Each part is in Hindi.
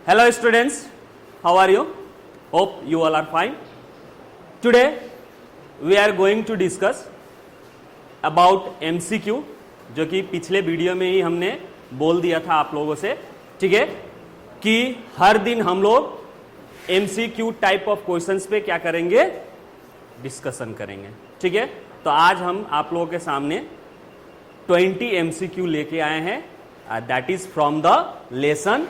Hello students, how are you? Hope you all are fine. Today we are going to discuss about MCQ, जो कि पिछले वीडियो में ही हमने बोल दिया था आप लोगों से, ठीक है, कि हर दिन हम लोग MCQ टाइप ऑफ क्वेश्चंस पे क्या करेंगे, डिस्कशन करेंगे, ठीक है। तो आज हम आप लोगों के सामने 20 MCQ लेके आए हैं, that is from the lesson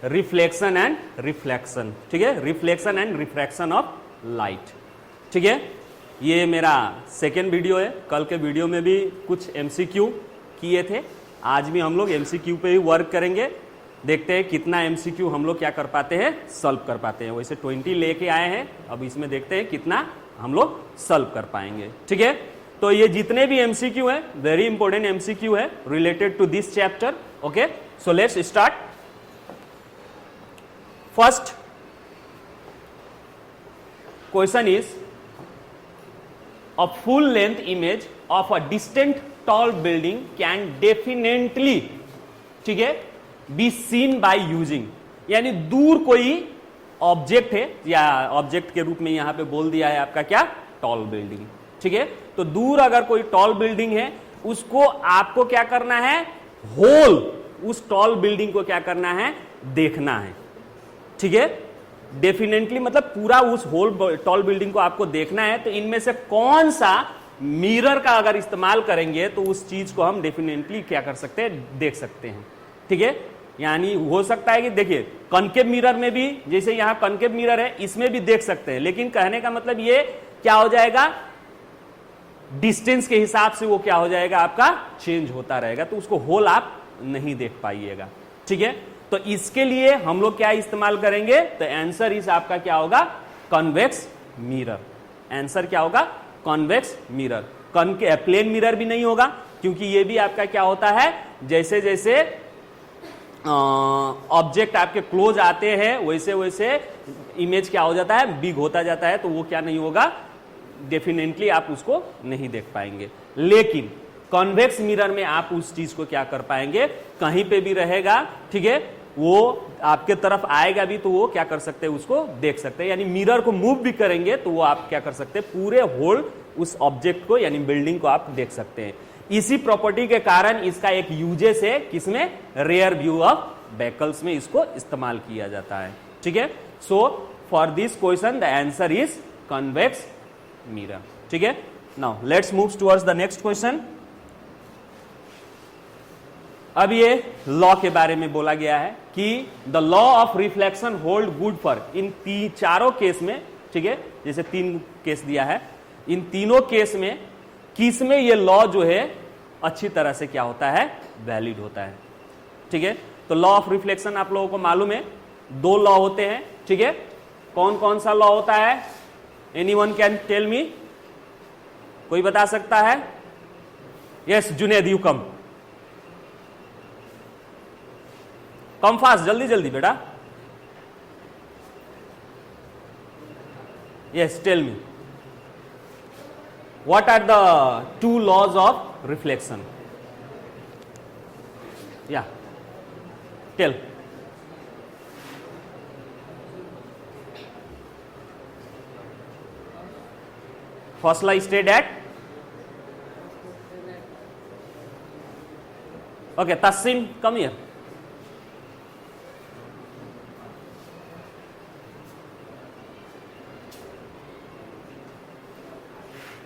reflection and reflection, ठीक है, reflection and refraction of light, ठीक है। ये मेरा सेकेंड वीडियो है। कल के वीडियो में भी कुछ MCQ किए थे, आज भी हम लोग MCQ पे ही वर्क करेंगे। देखते हैं कितना MCQ हम लोग क्या कर पाते हैं, सॉल्व कर पाते हैं। वैसे 20 लेके आए हैं, अब इसमें देखते हैं कितना हम लोग सॉल्व कर पाएंगे, ठीक है। तो ये जितने भी MCQ है, वेरी इंपॉर्टेंट MCQ है related to this chapter. Okay, so let's start. First question is, a full length image of a distant tall building can definitely, ठीक है, be seen by using, यानी दूर कोई ऑब्जेक्ट है, या ऑब्जेक्ट के रूप में यहां पे बोल दिया है आपका क्या, टॉल बिल्डिंग, ठीक है। तो दूर अगर कोई टॉल बिल्डिंग है, उसको आपको क्या करना है, होल उस टॉल बिल्डिंग को क्या करना है, देखना है, ठीक है। डेफिनेटली मतलब पूरा उस होल टॉल बिल्डिंग को आपको देखना है। तो इनमें से कौन सा मिरर का अगर इस्तेमाल करेंगे तो उस चीज को हम डेफिनेटली क्या कर सकते हैं, देख सकते हैं, ठीक है। यानी हो सकता है कि देखिए कनकेव मिरर में भी, जैसे यहां कनकेव मिरर है, इसमें भी देख सकते हैं, लेकिन कहने का मतलब ये क्या हो जाएगा, डिस्टेंस के हिसाब से वो क्या हो जाएगा, आपका चेंज होता रहेगा, तो उसको होल आप नहीं देख पाइएगा, ठीक है। तो इसके लिए हम लोग क्या इस्तेमाल करेंगे, तो आंसर इस आपका क्या होगा, कॉन्वेक्स मिरर। आंसर क्या होगा, कॉन्वेक्स मिरर। प्लेन मिरर भी नहीं होगा, क्योंकि ये भी आपका क्या होता है, जैसे जैसे ऑब्जेक्ट आपके क्लोज आते हैं वैसे वैसे इमेज क्या हो जाता है, बिग होता जाता है, तो वो क्या नहीं होगा, डेफिनेटली आप उसको नहीं देख पाएंगे। लेकिन कॉन्वेक्स मिरर में आप उस चीज को क्या कर पाएंगे, कहीं पे भी रहेगा, ठीक है, वो आपके तरफ आएगा भी तो वो क्या कर सकते हैं, उसको देख सकते हैं। यानी मिरर को मूव भी करेंगे तो वो आप क्या कर सकते हैं, पूरे होल उस ऑब्जेक्ट को यानी बिल्डिंग को आप देख सकते हैं। इसी प्रॉपर्टी के कारण इसका एक यूजेस है, किसमें, रेयर व्यू ऑफ व्हीकल्स में इसको इस्तेमाल किया जाता है, ठीक है। So for this question the answer is convex mirror, ठीक है। Now let's move towards the next question. अब ये लॉ के बारे में बोला गया है कि the law of reflection hold good for in चारों केस में, ठीक है, जैसे 3 केस दिया है, इन तीनों केस में किसमें ये लॉ जो है अच्छी तरह से क्या होता है, वैलिड होता है, ठीक है। तो लॉ ऑफ रिफ्लेक्शन आप लोगों को मालूम है, 2 लॉ होते हैं, ठीक है। कौन कौन सा लॉ होता है, एनीवन कैन टेल मी, कोई बता सकता है? Yes Junaid, you come fast, जल्दी जल्दी बेटा। Yes tell me, what are the 2 laws of reflection, या tell. First law state that, okay Tasleem come here.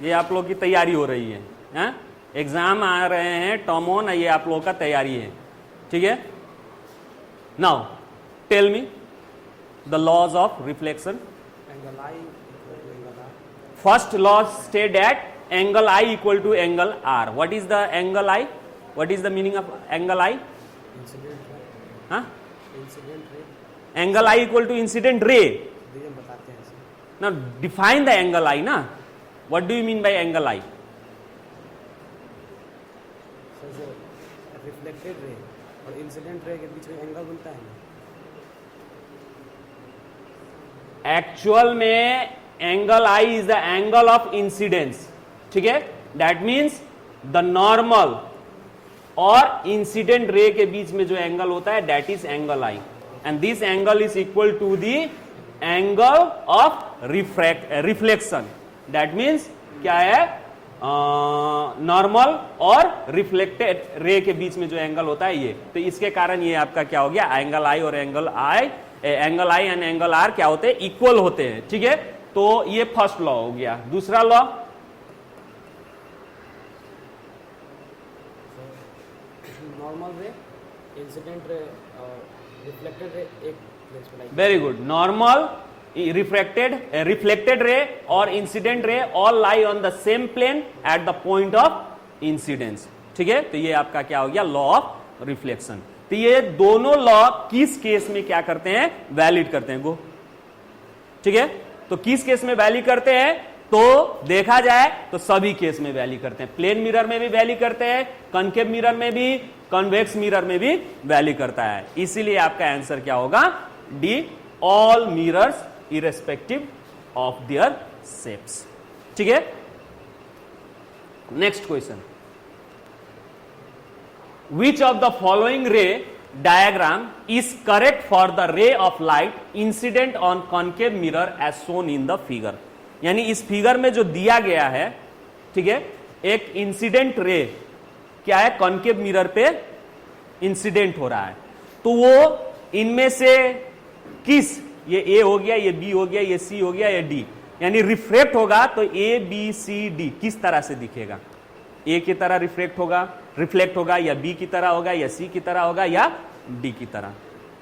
ये आप लोग की तैयारी हो रही है, एग्जाम आ रहे हैं, टर्म ये आप लोगों का तैयारी है, ठीक है। Now tell me the laws of reflection. First law state that angle i equal to angle r. What is the angle i, what is the meaning of angle i, angle i equal to incident ray. Now define the angle i ना, what do you mean by angle I? So, reflected ray और incident ray के बीच में एंगल बनता है। एक्चुअल में angle I is the angle of incidence, ठीक है। That means the normal और इंसिडेंट रे के बीच में जो एंगल होता है, that is angle I, and this angle is equal to the angle of reflection. That means क्या है, नॉर्मल और रिफ्लेक्टेड रे के बीच में जो एंगल होता है ये, तो इसके कारण ये आपका क्या हो गया, एंगल आई और angle I and angle R क्या होते हैं, इक्वल होते हैं, ठीक है। तो ये फर्स्ट लॉ हो गया। दूसरा लॉ, नॉर्मल रे, इंसिडेंट रे और रिफ्लेक्टेड रे एक प्लेस पे like. Very good. Normal, reflected ray और incident ray all lie on the same plane at the point of incidence, ठीक है। तो ये आपका क्या हो गया, लॉ ऑफ रिफ्लेक्शन। तो ये दोनों लॉ किस केस में क्या करते हैं, वैलिड करते हैं, गो, ठीक है। तो किस केस में वैलिड करते हैं, तो देखा जाए तो सभी केस में वैली करते हैं। प्लेन मिरर में भी वैली करते हैं, कॉन्केव मिरर में भी, कॉन्वेक्स मिरर में भी वैली करता है। इसीलिए आपका आंसर क्या होगा, D, all mirrors irrespective of their shapes, ठीक है। Next question, which of the following ray diagram is correct for the ray of light incident on concave mirror as shown in the figure। यानी इस फिगर में जो दिया गया है, ठीक है, एक इंसिडेंट रे क्या है, कॉन्केव मिरर पे इंसिडेंट हो रहा है, तो वो इनमें से किस, ये ए हो गया, ये बी हो गया, ये सी हो गया, ये डी, यानी रिफ्लेक्ट होगा तो ए बी सी डी किस तरह से दिखेगा, ए की तरह रिफ्लेक्ट होगा या बी की तरह होगा या सी की तरह होगा या डी की तरह।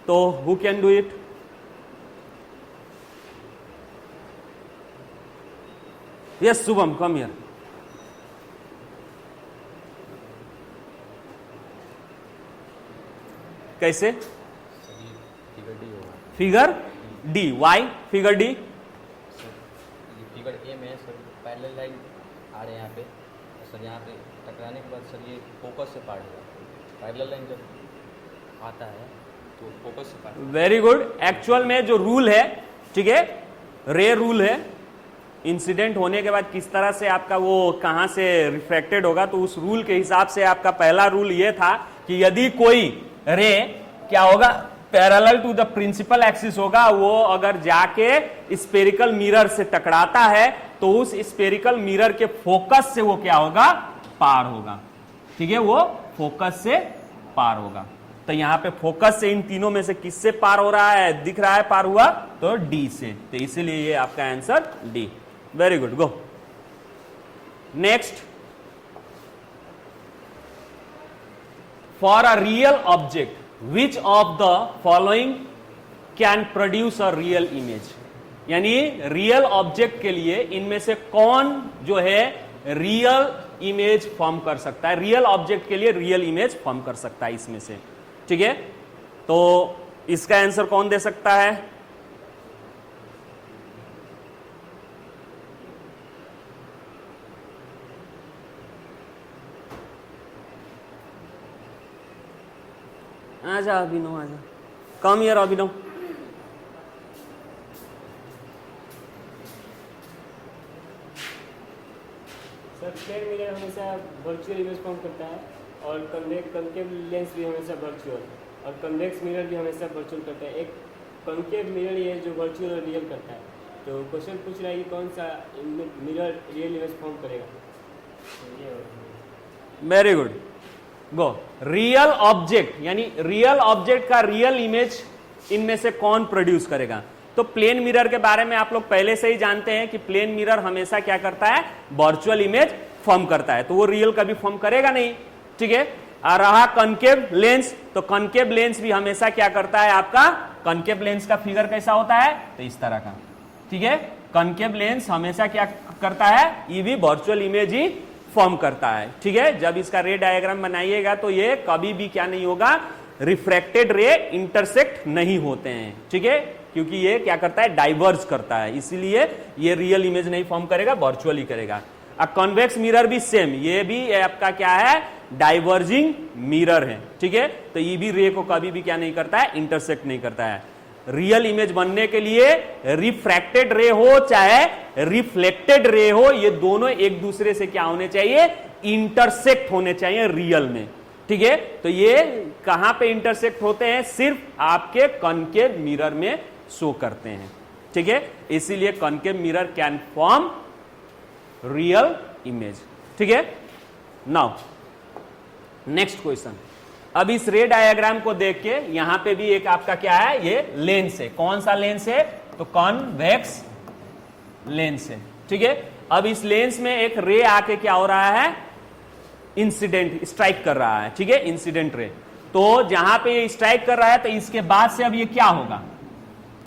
तो who can do it, yes Shubham, come here. कैसे, figure D, why figure D, figure A में सर पैरेलल लाइन आ रहे हैं यहाँ पे, सर यहाँ पे टकराने के बाद सर ये फोकस से पार होगा, पैरेलल लाइन जब आता है तो फोकस से पार। Very good. एक्चुअल में जो रूल है, ठीक है, रे रूल है, इंसिडेंट होने के बाद किस तरह से आपका वो कहां से रिफ्रैक्टेड होगा, तो उस रूल के हिसाब से आपका पहला रूल ये था कि यदि कोई रे क्या होगा, parallel to the principal axis होगा, वो अगर जाके स्पेरिकल मिरर से टकराता है तो उस स्पेरिकल मिरर के फोकस से वो क्या होगा, पार होगा, ठीक है, वो फोकस से पार होगा। तो यहां पे फोकस से इन तीनों में से किससे पार हो रहा है, दिख रहा है पार हुआ, तो डी से, तो इसीलिए ये आपका answer D. Very good, go next. For a real object which of the following can produce a real image, यानी रियल ऑब्जेक्ट के लिए इनमें से कौन जो है रियल इमेज फॉर्म कर सकता है, रियल ऑब्जेक्ट के लिए रियल इमेज फॉर्म कर सकता है इसमें से, ठीक है। तो इसका आंसर कौन दे सकता है, आजा अभिनव, आजा, come here Abhinav. Sir plane mirror हमेशा वर्चुअल इमेज फॉर्म करता है और कॉन्केव लेंस भी हमेशा वर्चुअल, और कन्वेक्स मिरर भी हमेशा वर्चुअल करता है। एक कॉन्केव मिरर ये जो वर्चुअल और रियल करता है, तो क्वेश्चन पूछ रहा है कि कौन सा मिरर रियल इमेज फॉर्म करेगा। वेरी गुड, गो। रियल ऑब्जेक्ट, यानी रियल ऑब्जेक्ट का रियल इमेज इनमें से कौन प्रोड्यूस करेगा, तो प्लेन मिरर के बारे में आप लोग पहले से ही जानते हैं कि प्लेन मिरर हमेशा क्या करता है, वर्चुअल इमेज फॉर्म करता है, तो वो रियल कभी फॉर्म करेगा नहीं, ठीक है। और रहा कॉन्केव लेंस, तो कॉन्केव लेंस भी हमेशा क्या करता है, आपका कॉन्केव लेंस का फिगर कैसा होता है, तो इस तरह का, ठीक है। कॉन्केव लेंस हमेशा क्या करता है, ये भी वर्चुअल इमेज ही फॉर्म करता है, ठीक है। जब इसका रे डायग्राम बनाइएगा तो ये कभी भी क्या नहीं होगा, रिफ्रैक्टेड रे इंटरसेक्ट नहीं होते हैं, ठीक है, क्योंकि ये क्या करता है, डाइवर्ज करता है, इसीलिए ये रियल इमेज नहीं फॉर्म करेगा, वर्चुअल ही करेगा। कॉन्वेक्स मिरर भी सेम, ये भी आपका क्या है, डाइवर्जिंग मिरर है, ठीक है। तो ये भी रे को कभी भी क्या नहीं करता है, इंटरसेक्ट नहीं करता है। रियल इमेज बनने के लिए रिफ्रैक्टेड रे हो चाहे रिफ्लेक्टेड रे हो, ये दोनों एक दूसरे से क्या होने चाहिए, इंटरसेक्ट होने चाहिए रियल में। ठीक है, तो ये कहां पे इंटरसेक्ट होते हैं, सिर्फ आपके कॉनकेव मिरर में शो करते हैं। ठीक है, इसीलिए concave mirror can form real image. ठीक है, नाउ नेक्स्ट क्वेश्चन। अब इस रे डायग्राम को देख के यहां पे भी एक आपका क्या है, ये लेंस है। कौन सा लेंस है, तो कॉन्वेक्स लेंस है। ठीक है, अब इस लेंस में एक रे आके क्या हो रहा है, इंसिडेंट स्ट्राइक कर रहा है। ठीक है, इंसिडेंट रे। तो जहां पे ये स्ट्राइक कर रहा है तो इसके बाद से अब ये क्या होगा,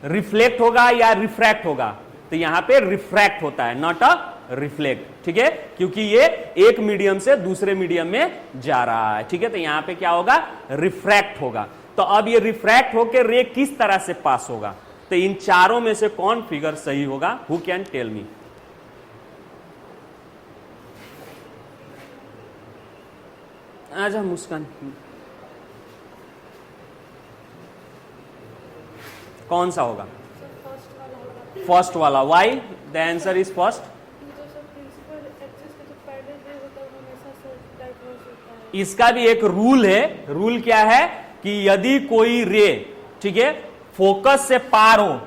रिफ्लेक्ट होगा या रिफ्रैक्ट होगा, तो यहां पे रिफ्रैक्ट होता है, नॉट अ रिफ्लेक्ट। ठीक है, क्योंकि ये एक मीडियम से दूसरे मीडियम में जा रहा है। ठीक है, तो यहां पे क्या होगा, रिफ्रैक्ट होगा। तो अब ये रिफ्रैक्ट होकर रे किस तरह से पास होगा, तो इन चारों में से कौन फिगर सही होगा, हु कैन टेल मी। आजा मुस्कान, कौन सा होगा, फर्स्ट वाला। Why the answer is first. इसका भी एक रूल है। रूल क्या है कि यदि कोई रे, ठीक है, फोकस से पार हो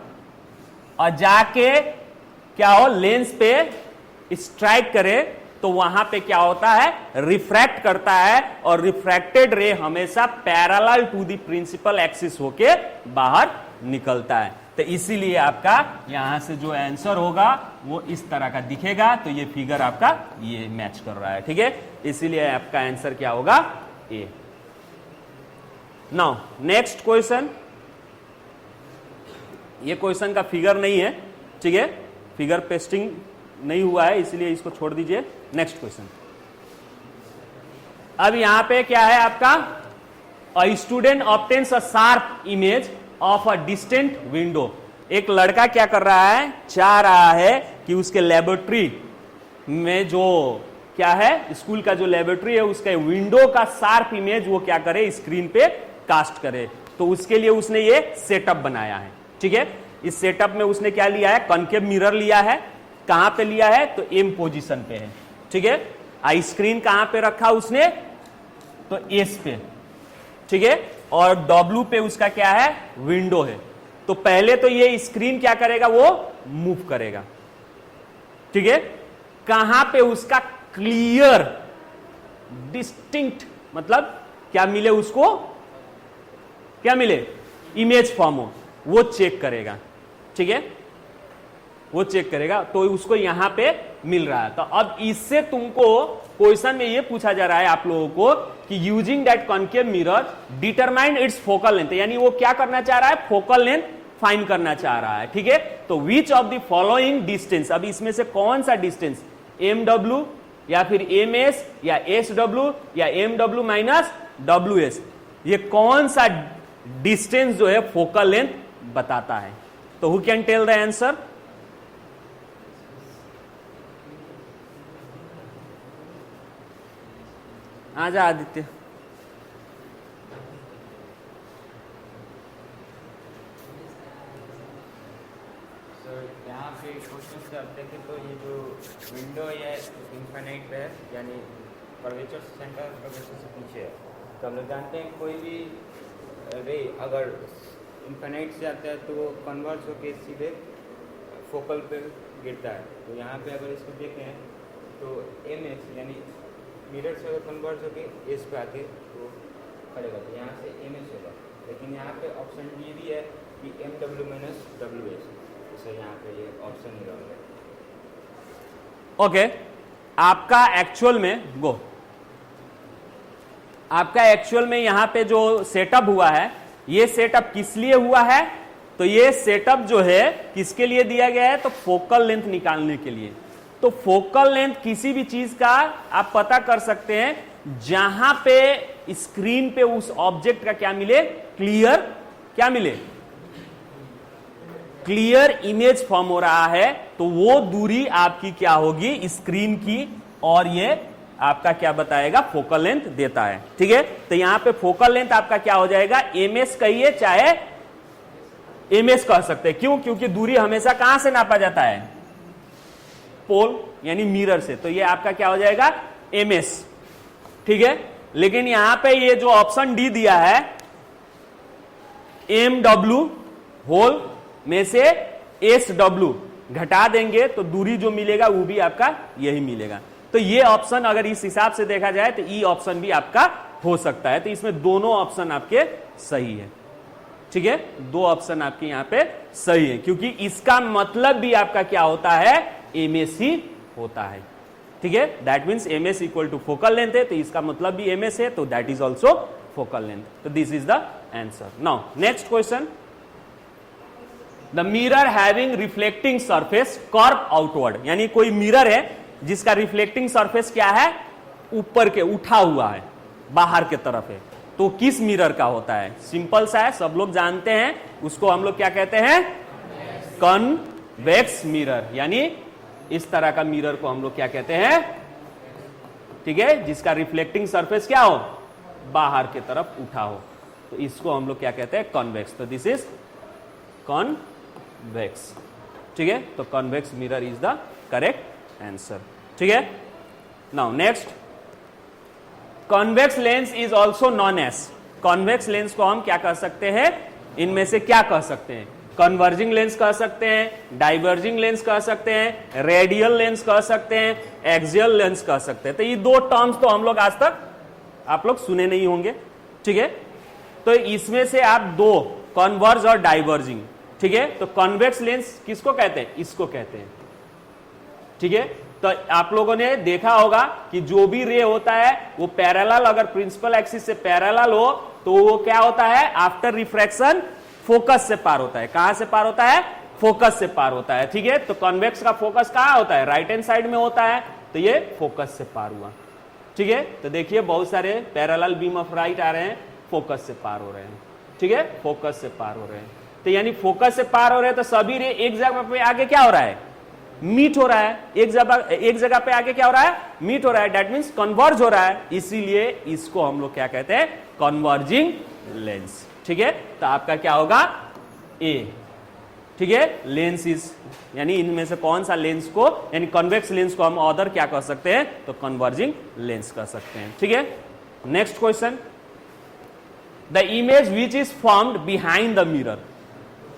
और जाके क्या हो, लेंस पे स्ट्राइक करे, तो वहां पे क्या होता है, रिफ्रैक्ट करता है, और रिफ्रैक्टेड रे हमेशा parallel to the principal axis होके बाहर निकलता है। तो इसीलिए आपका यहां से जो आंसर होगा वो इस तरह का दिखेगा। तो ये फिगर आपका ये मैच कर रहा है। ठीक है, इसीलिए आपका आंसर क्या होगा, ए। Now next question. ये क्वेश्चन का फिगर नहीं है, ठीक है, फिगर पेस्टिंग नहीं हुआ है, इसलिए इसको छोड़ दीजिए। Next question. अब यहां पे क्या है आपका, a student obtains a sharp image of a distant window. एक लड़का क्या कर रहा है, चाह रहा है कि उसके लेबोरेटरी में जो क्या है, स्कूल का जो लेबोरेटरी है उसके विंडो का शार्प इमेज वो क्या करे, स्क्रीन पे कास्ट करे। तो उसके लिए उसने ये सेटअप बनाया है। ठीक है, इस सेटअप में उसने क्या लिया है, कॉनकेव मिरर लिया है। कहां पे लिया है, तो एम पोजीशन पे है। ठीक है, आई स्क्रीन कहां पे रखा उसने, तो एस पे। ठीक है, और डब्ल्यू पे उसका क्या है, विंडो है। तो पहले तो ये स्क्रीन क्या करेगा, वो मूव करेगा। ठीक है, कहां पे उसका क्लियर डिस्टिंक्ट, मतलब क्या मिले उसको, क्या मिले, इमेज फॉर्म हो, वो चेक करेगा। ठीक है, वो चेक करेगा, तो उसको यहां पे मिल रहा है। तो अब इससे तुमको क्वेश्चन में ये पूछा जा रहा है आप लोगों को कि using that concave mirror determine its focal length, यानी वो क्या करना चाह रहा है, फोकल लेंथ फाइंड करना चाह रहा है। ठीक है, तो which of the following distance, अब इसमें से कौन सा डिस्टेंस, एम डब्ल्यू या फिर एम एस या एस डब्ल्यू या M W minus W S, ये कौन सा डिस्टेंस जो है फोकल लेंथ बताता है। तो who can tell the answer. आजा आदित्य। सर यहाँ पे क्वेश्चन से आप देखें तो ये जो विंडो है इन्फिनाइट पे है, यानी कर्वेचर सेंटर कर्वेचर से पीछे है। तो हम लोग जानते हैं कोई भी रे अगर इन्फिनाइट से आता है तो वो कन्वर्ज होकर सीधे फोकल पे गिरता है। तो यहाँ पे अगर इसको देखें तो एम एस यानी मिरर से अगर कन्वर्ज होकर एस पे आके तो पड़ेगा, तो यहाँ से एम एस होगा। लेकिन यहाँ पे ऑप्शन डी भी है कि M W minus W S, तो यहाँ पे ये ऑप्शन ही रहेगा। ओके, आपका एक्चुअल में गो, आपका एक्चुअल में यहां पे जो सेटअप हुआ है, ये सेटअप किस लिए हुआ है, तो ये सेटअप जो है किसके लिए दिया गया है, तो फोकल लेंथ निकालने के लिए। तो फोकल लेंथ किसी भी चीज का आप पता कर सकते हैं जहां पे स्क्रीन पे उस ऑब्जेक्ट का क्या मिले, क्लियर क्या मिले, क्लियर इमेज फॉर्म हो रहा है, तो वो दूरी आपकी क्या होगी, स्क्रीन की, और ये आपका क्या बताएगा, फोकल लेंथ देता है। ठीक है, तो यहां पे फोकल लेंथ आपका क्या हो जाएगा, एमएस कहिए चाहे एमएस कह सकते हैं। क्यों, क्योंकि दूरी हमेशा कहां से नापा जाता है, पोल यानी मिरर से। तो ये आपका क्या हो जाएगा, एमएस। ठीक है, लेकिन यहां पे ये जो ऑप्शन डी दिया है MW होल में से SW घटा देंगे तो दूरी जो मिलेगा वो भी आपका यही मिलेगा। तो ये ऑप्शन अगर इस हिसाब से देखा जाए तो ई ऑप्शन भी आपका हो सकता है। तो इसमें दोनों ऑप्शन आपके सही है, ठीक है, दो ऑप्शन आपके यहां पे सही है, क्योंकि इसका मतलब भी आपका क्या होता है, MS ही होता है, ठीक है। That means MS equal to focal length है, तो इसका मतलब भी MS है, तो that is also focal length. तो this is the answer. Now next question, the mirror having reflecting surface curve outward, यानी कोई मिरर है जिसका रिफ्लेक्टिंग सरफेस क्या है, ऊपर के उठा हुआ है, बाहर के तरफ है, तो किस मिरर का होता है? सिंपल सा है, सब लोग जानते हैं, उसको हम लोग क्या कहते हैं, कन्वेक्स मिरर, यानी इस तरह का मिरर को हम लोग क्या कहते हैं, ठीक है, जिसका रिफ्लेक्टिंग सरफेस क्या हो, बाहर की तरफ उठा हो, तो इसको हम लोग क्या कहते हैं, कॉन्वेक्स। तो दिस इज कॉन्वेक्स, ठीक है। तो convex mirror is the correct answer, ठीक है। Now next, convex lens is also known as, convex lens को हम क्या कह सकते हैं, इनमें से क्या कह सकते हैं, कन्वर्जिंग लेंस कह सकते हैं, डाइवर्जिंग लेंस कह सकते हैं, रेडियल लेंस कह सकते हैं, एक्सियल लेंस कह सकते हैं। तो ये दो टर्म्स तो हम लोग आज तक आप लोग सुने नहीं होंगे, ठीक है। तो इसमें से आप दो, कन्वर्ज और डाइवर्जिंग, ठीक है। तो कॉन्वेक्स लेंस किसको कहते हैं, इसको कहते हैं, ठीक है। तो आप लोगों ने देखा होगा कि जो भी रे होता है वो पैरेलल, अगर प्रिंसिपल एक्सिस से पैरेलल हो तो वो क्या होता है, आफ्टर रिफ्रैक्शन फोकस से पार होता है। कहां से पार होता है, फोकस से पार होता है, ठीक है। तो कॉन्वेक्स का फोकस कहां होता है, राइट हैंड साइड में होता है, तो ये फोकस से पार हुआ, ठीक है। तो देखिए बहुत सारे पैरेलल बीम ऑफ लाइट आ रहे हैं, फोकस से पार हो रहे हैं, ठीक है, फोकस से पार हो रहे हैं। तो यानी फोकस से पार हो रहे हैं, तो सभी रे एक जगह पे आगे क्या हो रहा है, मीट हो रहा है, एक जगह पे आगे क्या हो रहा है, मीट हो रहा है, दैट मींस कन्वर्ज हो रहा है, इसीलिए इसको हम लोग क्या कहते हैं, कन्वर्जिंग लेंस, ठीक है। तो आपका क्या होगा, ए, ठीक है। लेंस इज, यानी इनमें से कौन सा लेंस को, यानी कॉन्वेक्स लेंस को हम अदर क्या कह सकते हैं, तो कन्वर्जिंग लेंस कह सकते हैं, ठीक है। Next question, the image which is formed behind the mirror,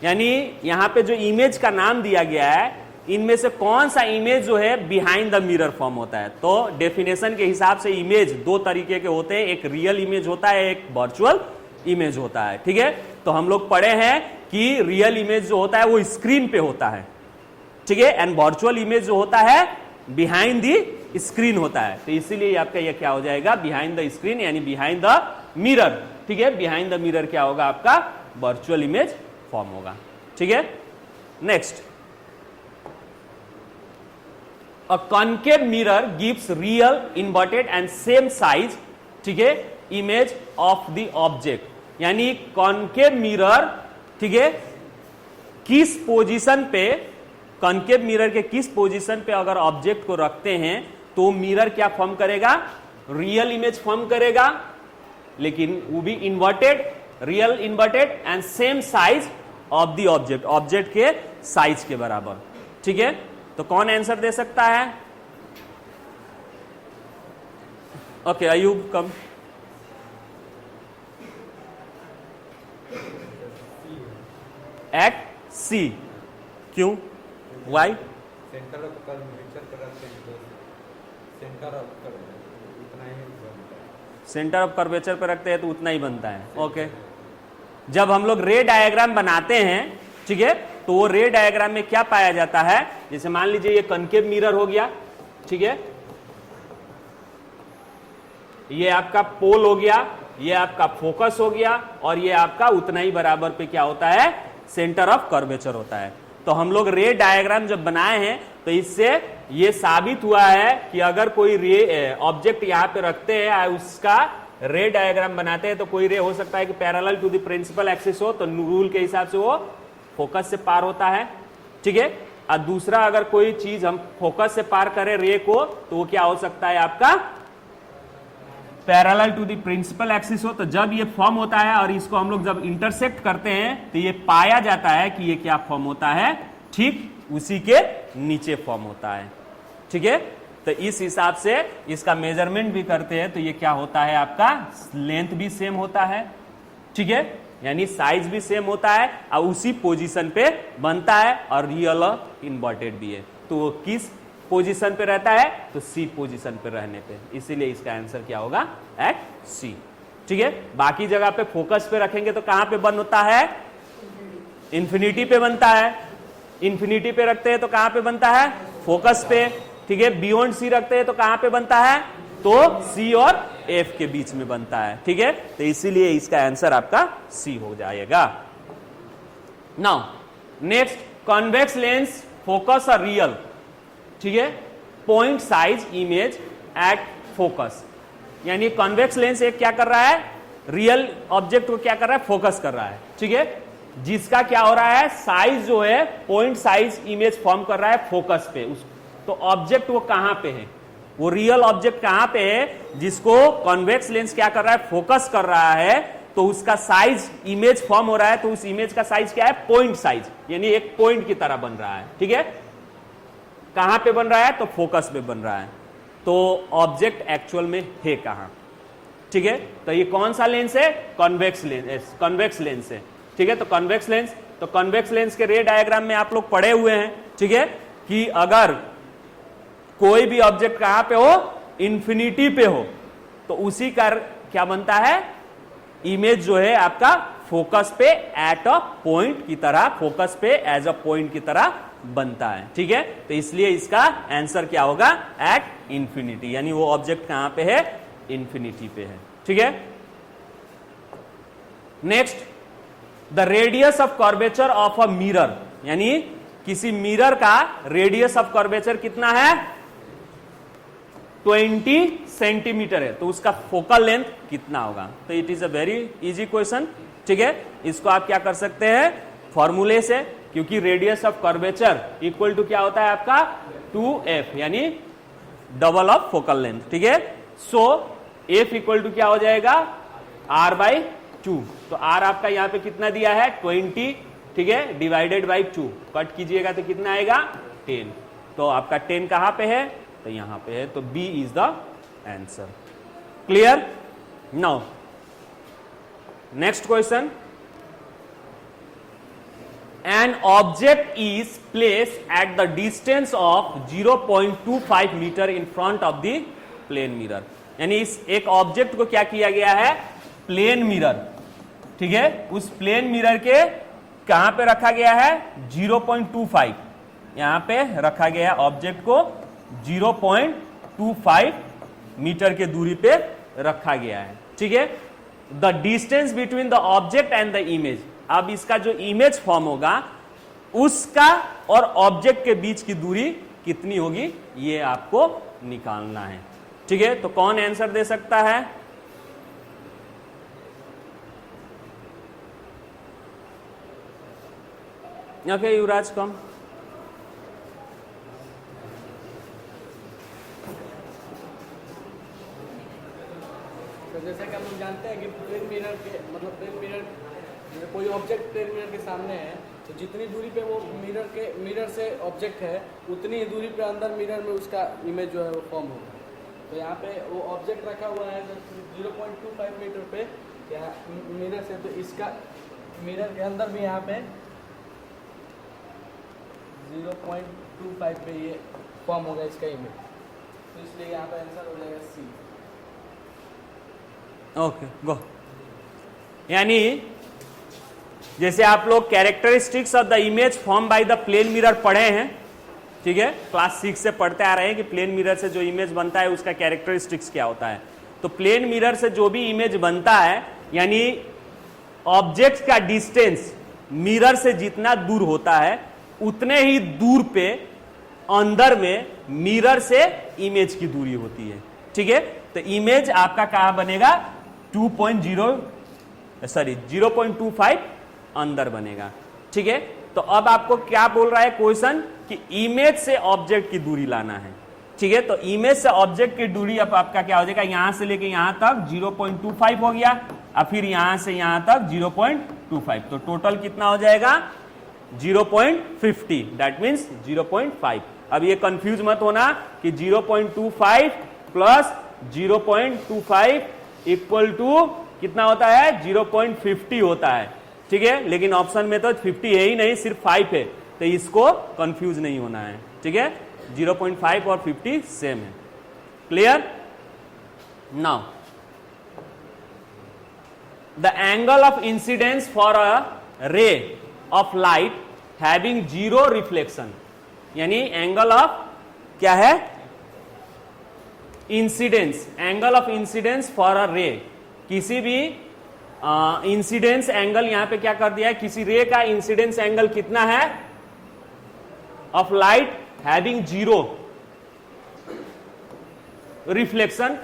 यानी यहां पे जो इमेज का नाम दिया गया है, इनमें से कौन सा इमेज जो है बिहाइंड द मिरर फॉर्म होता है। तो डेफिनेशन के हिसाब से इमेज दो तरीके के होते हैं, एक रियल इमेज होता है, एक वर्चुअल इमेज होता है, ठीक है। तो हम लोग पढ़े हैं कि रियल इमेज जो होता है वो स्क्रीन पे होता है, ठीक है, एंड वर्चुअल इमेज जो होता है बिहाइंड द स्क्रीन होता है। तो इसीलिए आपका यह क्या हो जाएगा, बिहाइंड द स्क्रीन, यानी बिहाइंड द मिरर, ठीक है। बिहाइंड द मिरर क्या होगा, आपका वर्चुअल इमेज फॉर्म होगा, ठीक है। Next, a concave mirror gives real inverted and same size, ठीक है, image of the object, यानी कॉन्केव मिरर, ठीक है, किस पोजीशन पे, कॉन्केव मिरर के किस पोजीशन पे अगर ऑब्जेक्ट को रखते हैं तो मिरर क्या फॉर्म करेगा, रियल इमेज फॉर्म करेगा, लेकिन वो भी inverted, real inverted and same size of the object, object के साइज के बराबर, ठीक है। तो कौन आंसर दे सकता है, ओके, अयूब कम, एक्ट सी, क्यों, वाई, सेंटर ऑफ कर्वेचर पर रखते हैं तो सेंटर ऑफ कर्वेचर उतना ही बनता है, सेंटर ऑफ कर्वेचर पर रखते हैं तो उतना ही बनता है, ओके। जब हम लोग रे डायग्राम बनाते हैं, ठीक है, तो वो रे डायग्राम में क्या पाया जाता है, जैसे मान लीजिए ये कनकेव मिरर हो गया, ठीक है, ये आपका पोल हो गया, ये आपका फोकस हो गया, और ये आपका उतना ही बराबर पे क्या होता है, सेंटर ऑफ कर्वेचर होता है। तो हम लोग रे डायग्राम जब बनाए हैं तो इससे ये साबित हुआ है कि अगर कोई रे ऑब्जेक्ट यहां पे रखते हैं, उसका रे डायग्राम बनाते हैं, तो कोई रे हो सकता है कि parallel to the principal axis हो, तो रूल के हिसाब से वो फोकस से पार होता है, ठीक है। और दूसरा, अगर कोई चीज हम फोकस से पार करें रे को, तो वो क्या हो सकता है, आपका parallel to the principal axis हो। तो जब ये फॉर्म होता है और इसको हम लोग जब इंटरसेक्ट करते हैं, तो ये पाया जाता है कि ये क्या फॉर्म होता है, ठीक उसी के नीचे फॉर्म होता है, ठीक है। तो इस हिसाब से इसका मेजरमेंट भी करते हैं, तो ये क्या होता है आपका लेंथ भी सेम होता है, ठीक है, यानी साइज भी सेम होता है और उसी पोजीशन पे बनता है और रियल और इन्वर्टेड भी है। तो वो किस पोजीशन पे रहता है, तो सी पोजीशन पे रहने पे, इसीलिए इसका आंसर क्या होगा एट सी, ठीक है। बाकी जगह पे फोकस पे रखेंगे तो कहां पे बंद होता है, इंफिनिटी पे बनता है, इंफिनिटी पे रखते हैं तो कहां पे बनता है, फोकस पे, ठीक है। बियॉन्ड सी रखते हैं तो कहां पे बनता है, तो सी और एफ के बीच में बनता है, ठीक है। तो इसीलिए इसका आंसर आपका सी हो जाएगा। Now next, convex lens focus और रियल, ठीक है, point size image at focus, यानी कॉन्वेक्स लेंस एक क्या कर रहा है, रियल ऑब्जेक्ट को क्या कर रहा है, फोकस कर रहा है, ठीक है, जिसका क्या हो रहा है, साइज जो है पॉइंट साइज इमेज फॉर्म कर रहा है फोकस पे। तो ऑब्जेक्ट वो कहां पे है, वो रियल ऑब्जेक्ट कहां पे है जिसको कॉन्वेक्स लेंस क्या कर रहा है, फोकस कर रहा है, तो उसका साइज इमेज फॉर्म हो रहा है, तो उस इमेज का साइज क्या है, पॉइंट साइज, यानी एक पॉइंट की तरह बन रहा है, ठीक है। कहां पे बन रहा है, तो फोकस पे बन रहा है, तो ऑब्जेक्ट एक्चुअल में है कहां, ठीक है। तो ये कौन सा लेंस है, कॉन्वेक्स लेंस, कॉन्वेक्स लेंस है, ठीक है। तो कॉन्वेक्स लेंस के रे डायग्राम में आप लोग पढ़े हुए हैं, ठीक है, कि अगर कोई भी ऑब्जेक्ट कहां पे हो, इंफिनिटी पे हो, तो उसी का क्या बनता है, इमेज जो है आपका फोकस पे एट अ पॉइंट की तरह, फोकस पे एज अ पॉइंट की तरह बनता है, ठीक है। तो इसलिए इसका आंसर क्या होगा, एट इंफिनिटी, यानी वो ऑब्जेक्ट कहां पे है, इंफिनिटी पे है, ठीक है। Next, the radius of curvature of a mirror, यानी किसी मिरर का रेडियस ऑफ कर्वेचर कितना है, 20 सेंटीमीटर है, तो उसका फोकल लेंथ कितना होगा। तो it is a very easy question, ठीक है। इसको आप क्या कर सकते हैं, फॉर्मूले से, क्योंकि radius of curvature equal to क्या होता है आपका 2f, यानी डबल ऑफ फोकल लेंथ, ठीक है। सो f इक्वल टू क्या हो जाएगा, r/2, तो r आपका यहां पे कितना दिया है 20, ठीक है, डिवाइडेड बाई 2, कट कीजिएगा तो कितना आएगा 10, तो आपका 10 कहां पे है, तो यहां पे है, तो B is the answer. Clear. Now next question, an object is place at the distance of 0.25 metre in front of the plane mirror, यानी इस एक ऑब्जेक्ट को क्या किया गया है, प्लेन मिरर, ठीक है, उस प्लेन मिरर के कहां पे रखा गया है, 0.25, यहां पे रखा गया है ऑब्जेक्ट को 0.25 मीटर के दूरी पे रखा गया है, ठीक है। The distance between the object and the image, अब इसका जो इमेज फॉर्म होगा उसका और ऑब्जेक्ट के बीच की दूरी कितनी होगी, ये आपको निकालना है, ठीक है। तो कौन आंसर दे सकता है, ओके, युवराज कम। तो जैसा कि हम लोग जानते हैं कि प्लेन मिरर के मतलब प्लेन मिरर, कोई ऑब्जेक्ट प्लेन मिरर के सामने है, तो जितनी दूरी पे वो मिरर से ऑब्जेक्ट है, उतनी ही दूरी पे अंदर मिरर में उसका इमेज जो है वो फॉर्म होगा। तो यहाँ पे वो ऑब्जेक्ट रखा हुआ है 0.25 मीटर पे यहाँ मिरर से, तो इसका मिरर के अंदर भी यहाँ पे 0.25 पे ये फॉर्म होगा इसका इमेज, तो इसलिए यहाँ पे आंसर हो जाएगा सी। ओके, गो। यानी जैसे आप लोग characteristics of the image form by the plane mirror पढ़े हैं, ठीक है, क्लास 6 से पढ़ते आ रहे हैं कि प्लेन मिरर से जो इमेज बनता है उसका कैरेक्टरिस्टिक्स क्या होता है। तो प्लेन मिरर से जो भी इमेज बनता है, यानी ऑब्जेक्ट का डिस्टेंस मिरर से जितना दूर होता है उतने ही दूर पे अंदर में मिरर से इमेज की दूरी होती है, ठीक है। तो इमेज आपका कहां बनेगा, 0.25 अंदर बनेगा, ठीक है। तो अब आपको क्या बोल रहा है क्वेश्चन, कि इमेज से ऑब्जेक्ट की दूरी लाना है, ठीक है। तो इमेज से ऑब्जेक्ट की दूरी अब आपका क्या हो जाएगा, यहां से लेके यहां तक 0.25 हो गया, और फिर यहां से यहां तक 0.25, तो टोटल कितना हो जाएगा 0.50, दैट मीन्स 0.5। अब ये कंफ्यूज मत होना कि 0.25 प्लस 0.25 इक्वल टू कितना होता है 0.50 होता है, ठीक है। लेकिन ऑप्शन में तो 50 है ही नहीं, सिर्फ 5 है, तो इसको कंफ्यूज नहीं होना है, ठीक है। 0.5 और 50 सेम है। Clear? Now the angle of incidence for a ray of light having zero reflection, यानी एंगल ऑफ क्या है incidence, angle of incidence for a रे, किसी भी इंसिडेंस एंगल यहां पे क्या कर दिया है, किसी रे का इंसिडेंस एंगल कितना है of light having zero reflection,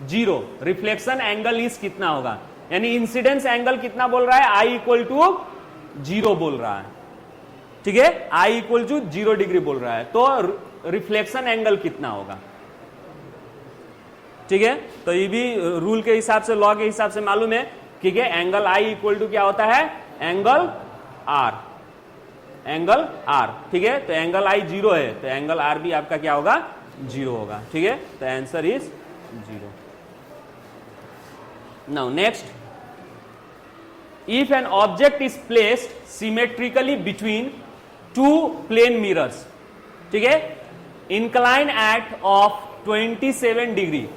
zero reflection angle is कितना होगा, यानी इंसिडेंस एंगल कितना बोल रहा है, आई इक्वल टू जीरो बोल रहा है, ठीक है, आई इक्वल टू 0 डिग्री बोल रहा है, तो रिफ्लेक्शन एंगल कितना होगा, ठीक है। तो ये भी रूल के हिसाब से, लॉ के हिसाब से मालूम है, ठीक है। एंगल आई इक्वल टू क्या होता है, एंगल आर, एंगल आर, ठीक है। तो एंगल आई 0 है, तो एंगल आर भी आपका क्या होगा 0 होगा, ठीक है। तो answer is 0। Now next, if an object is placed symmetrically between two plane mirrors, ठीक है, incline at of 27 degree,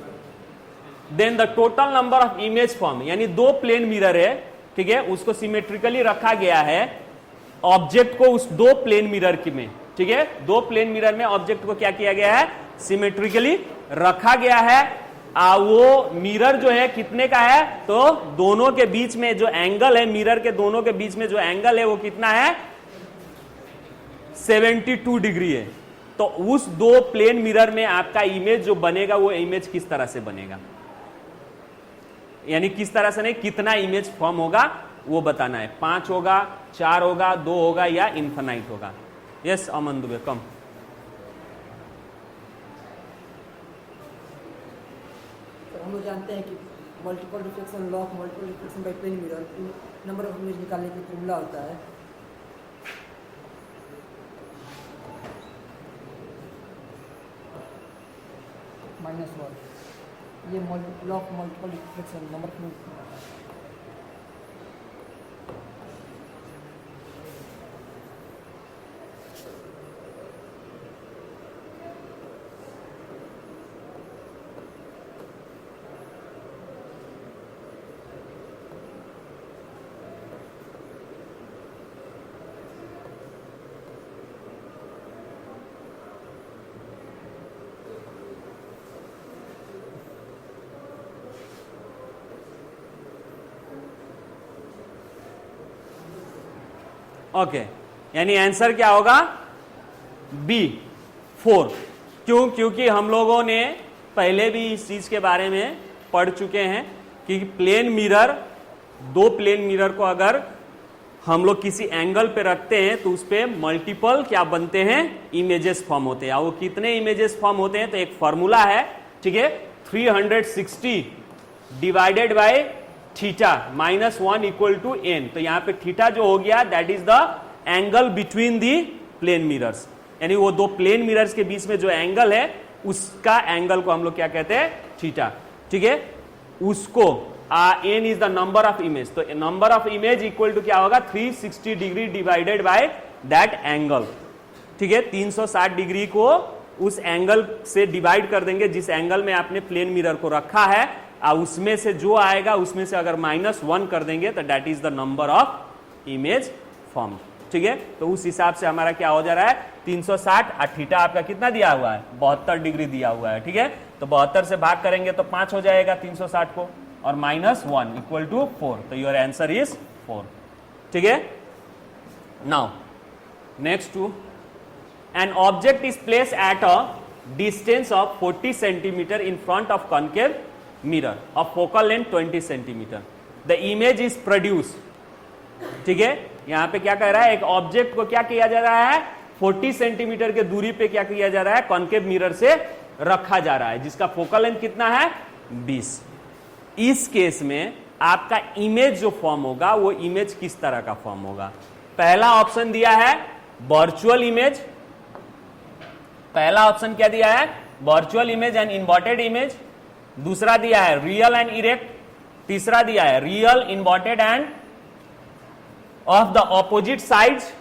then the total number of image form, यानी दो प्लेन मिरर है, ठीक है, उसको सिमेट्रिकली रखा गया है ऑब्जेक्ट को उस दो प्लेन मिरर की में, ठीक है, दो प्लेन मिरर में ऑब्जेक्ट को क्या किया गया है, सिमेट्रिकली रखा गया है। वो मिरर जो है कितने का है, तो दोनों के बीच में जो एंगल है, मिरर के दोनों के बीच में जो एंगल है वो कितना है 72 डिग्री है। तो उस दो प्लेन मिरर में आपका इमेज जो बनेगा वो इमेज किस तरह से बनेगा, यानी किस तरह से नहीं, कितना इमेज फॉर्म होगा वो बताना है। 5 होगा, 4 होगा, 2 होगा या इन्फिनाइट होगा। Yes Aman Dubey come. हम लोग जानते हैं कि multiple reflection law of multiple reflection by plane mirror number of image निकालने की फॉर्मूला होता है -1। ये law of multiple reflection number okay, यानी आंसर क्या होगा बी 4। क्यों? क्योंकि हम लोगों ने पहले भी इस चीज के बारे में पढ़ चुके हैं कि प्लेन मिरर, दो प्लेन मिरर को अगर हम लोग किसी एंगल पे रखते हैं तो उस पे मल्टीपल क्या बनते हैं, इमेजेस फॉर्म होते हैं। वो कितने इमेजेस फॉर्म होते हैं, तो एक फॉर्मूला है, ठीक है, 360 divided by theta -1 equal to n। तो यहां पे थीटा जो हो गया that is the angle between the plane mirrors, यानी वो दो प्लेन मिरर्स के बीच में जो एंगल है उसका एंगल को हम लोग क्या कहते हैं, थीटा, ठीक है। उसको n is the number of image, तो number of image equal to क्या होगा 360 degree divided by that angle, ठीक है। 360 डिग्री को उस एंगल से डिवाइड कर देंगे जिस एंगल में आपने प्लेन मिरर को रखा है, उसमें से जो आएगा उसमें से अगर -1 कर देंगे तो that is the number of image form, ठीक है। तो उस हिसाब से हमारा क्या हो जा रहा है 360 और थीटा आपका कितना दिया हुआ है 72 डिग्री दिया हुआ है, ठीक है। तो 72 से भाग करेंगे तो 5 हो जाएगा 360 को, और -1 इक्वल टू 4, तो योर आंसर इज 4, ठीक है। Now next two, an object is place at a distance of 40 centimetre in front of concave mirror of focal length 20 centimetre, the image is produce, ठीक है। यहां पे क्या कह रहा है, एक ऑब्जेक्ट को क्या किया जा रहा है 40 सेंटीमीटर के दूरी पे क्या किया जा रहा है, कॉन्केव मिरर से रखा जा रहा है, जिसका फोकल लेंथ कितना है 20। इस केस में आपका इमेज जो फॉर्म होगा वो इमेज किस तरह का फॉर्म होगा। पहला ऑप्शन दिया है वर्चुअल इमेज, पहला ऑप्शन क्या दिया है, virtual image and inverted image, दूसरा दिया है रियल एंड इरेक्ट, तीसरा दिया है real inverted and of the opposite sides,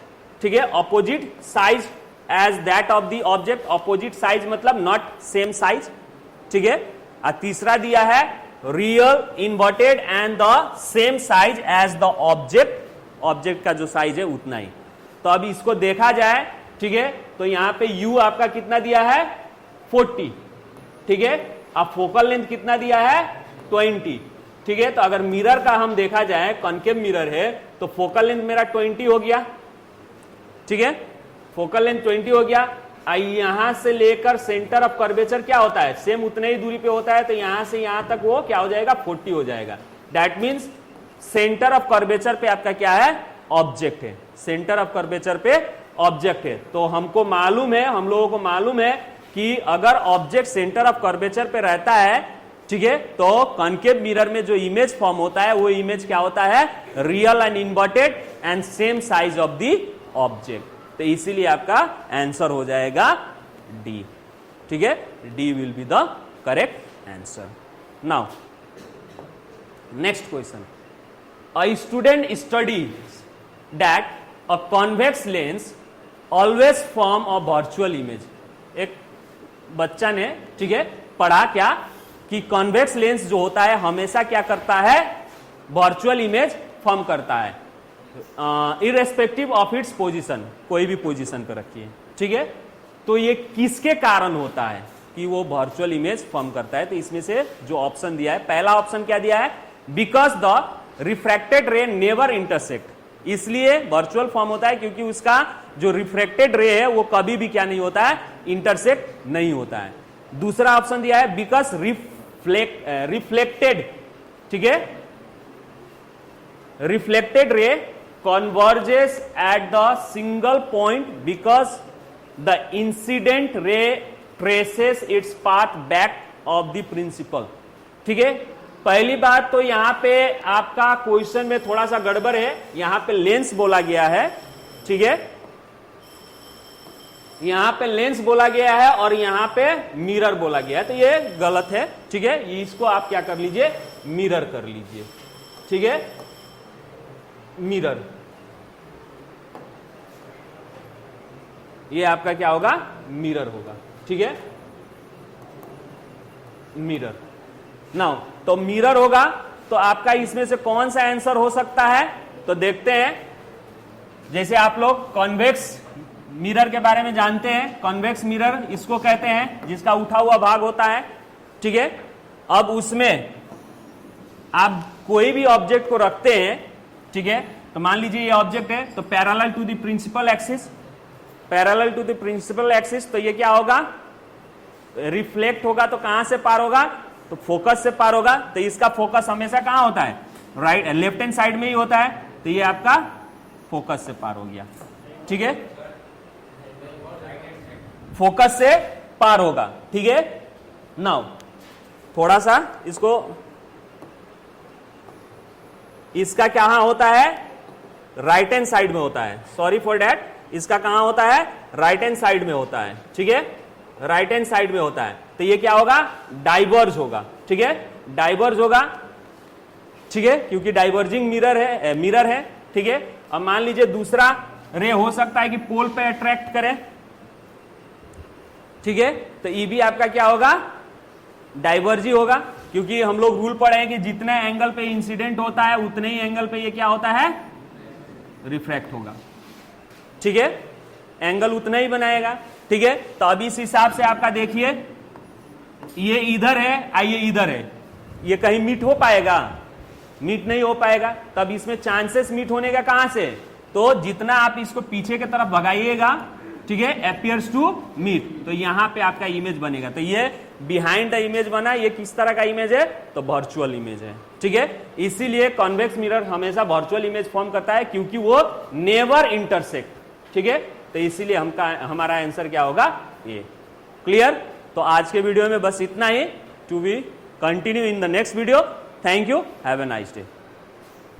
ठीक है, opposite size as that of the object, opposite size मतलब नॉट सेम साइज, ठीक है, और तीसरा दिया है real inverted and the same size as the object, object का जो साइज है उतना ही। तो अब इसको देखा जाए, ठीक है, तो यहां पे u आपका कितना दिया है 40, ठीक है, अब फोकल लेंथ कितना दिया है 20, ठीक है, तो अगर मिरर का हम देखा जाए, कॉनकेव मिरर है तो फोकल लेंथ मेरा 20 हो गया, ठीक है, फोकल लेंथ 20 हो गया। यहां से लेकर सेंटर ऑफ कर्वेचर क्या होता है, सेम उतने ही दूरी पे होता है, तो यहां से यहां तक वो क्या हो जाएगा 40 हो जाएगा। That means centre of curvature पे आपका क्या है, ऑब्जेक्ट है, सेंटर ऑफ कर्वेचर पे ऑब्जेक्ट है। तो हमको मालूम है, हम लोगों को मालूम है कि अगर ऑब्जेक्ट सेंटर ऑफ कर्वेचर पे रहता है, ठीक है, तो कॉनकेव मिरर में जो इमेज फॉर्म होता है वो इमेज क्या होता है, real and inverted and same size of the object. तो इसीलिए आपका आंसर हो जाएगा डी, ठीक है, D will be the correct answer. Now next question, a student studies that a convex lens always form a virtual image. एक बच्चा ने, ठीक है, पढ़ा क्या कि कॉन्वेक्स लेंस जो होता है हमेशा क्या करता है, वर्चुअल इमेज फॉर्म करता है, इरेस्पेक्टिव ऑफ इट्स पोजीशन, कोई भी पोजीशन पर रखिए, ठीक है। तो ये किसके कारण होता है कि वो वर्चुअल इमेज फॉर्म करता है, तो इसमें से जो ऑप्शन दिया है, पहला ऑप्शन क्या दिया है, बिकॉज द रिफ्रैक्टेड रे नेवर इंटरसेक्ट, इसलिए वर्चुअल फॉर्म होता है क्योंकि उसका जो रिफ्रैक्टेड रे है वो कभी भी क्या नहीं होता है, इंटरसेक्ट नहीं होता है। दूसरा ऑप्शन दिया है बिकॉज रिफ्लेक्टेड, ठीक है, reflected ray converges at the single point because the incident ray traces its path back of the principal, ठीक है। पहली बात तो यहां पे आपका क्वेश्चन में थोड़ा सा गड़बड़ है, यहां पे लेंस बोला गया है, ठीक है, यहां पे लेंस बोला गया है और यहां पे मिरर बोला गया है, तो ये गलत है, ठीक है, इसको आप क्या कर लीजिए, मिरर कर लीजिए, ठीक है, मिरर, ये आपका क्या होगा, मिरर होगा, ठीक है, मिरर। नाउ तो मिरर होगा, तो आपका इसमें से कौन सा आंसर हो सकता है, तो देखते हैं। जैसे आप लोग कॉन्वेक्स मिरर के बारे में जानते हैं, कॉन्वेक्स मिरर इसको कहते हैं जिसका उठा हुआ भाग होता है, ठीक है। अब उसमें आप कोई भी ऑब्जेक्ट को रखते हैं, ठीक है, तो मान लीजिए ये ऑब्जेक्ट है, तो parallel to the principal axis, parallel to the principal axis, तो ये क्या होगा, रिफ्लेक्ट होगा, तो कहां से पार होगा, तो फोकस से पार होगा। तो इसका फोकस हमेशा कहां होता है, राइट लेफ्ट हैंड साइड में ही होता है, तो ये आपका फोकस से पार हो गया, ठीक है, फोकस से पार होगा, ठीक है। नाउ थोड़ा सा इसको, इसका कहां होता है, राइट हैंड साइड में होता है, सॉरी फॉर दैट, इसका कहां होता है, राइट हैंड साइड में होता है, ठीक है, राइट हैंड साइड में होता है, तो ये क्या होगा, डाइवर्ज होगा, ठीक है, डाइवर्ज होगा, ठीक है, क्योंकि डाइवर्जिंग मिरर है, ठीक है। अब मान लीजिए दूसरा रे हो सकता है कि पोल पे अट्रैक्ट करे, ठीक है, तो ये भी आपका क्या होगा, डाइवर्जी होगा, क्योंकि हम लोग रूल पढ़े हैं कि जितने एंगल पे इंसिडेंट होता है उतने ही एंगल पे ये क्या होता है, रिफ्रैक्ट होगा, ठीक है, एंगल उतना ही बनाएगा, ठीक है। तो अब इस हिसाब से आपका देखिए, ये इधर है, ये इधर है, ये कहीं मीट हो पाएगा, मीट नहीं हो पाएगा, तब इसमें चांसेस मीट होने का कहां से, तो जितना आप इसको पीछे की तरफ भगाइएगा, ठीक है, अपियर्स टू मीट, तो यहां पे आपका इमेज बनेगा। तो ये बिहाइंड द इमेज बना, ये किस तरह का इमेज है, तो वर्चुअल इमेज है, ठीक है। इसीलिए कॉन्वेक्स मिरर हमेशा वर्चुअल इमेज फॉर्म करता है, क्योंकि वो नेवर इंटरसेक्ट, ठीक है। तो इसीलिए हमारा आंसर क्या होगा, ये। क्लियर? तो आज के वीडियो में बस इतना ही। To be continue in the next video. Thank you, have a nice day.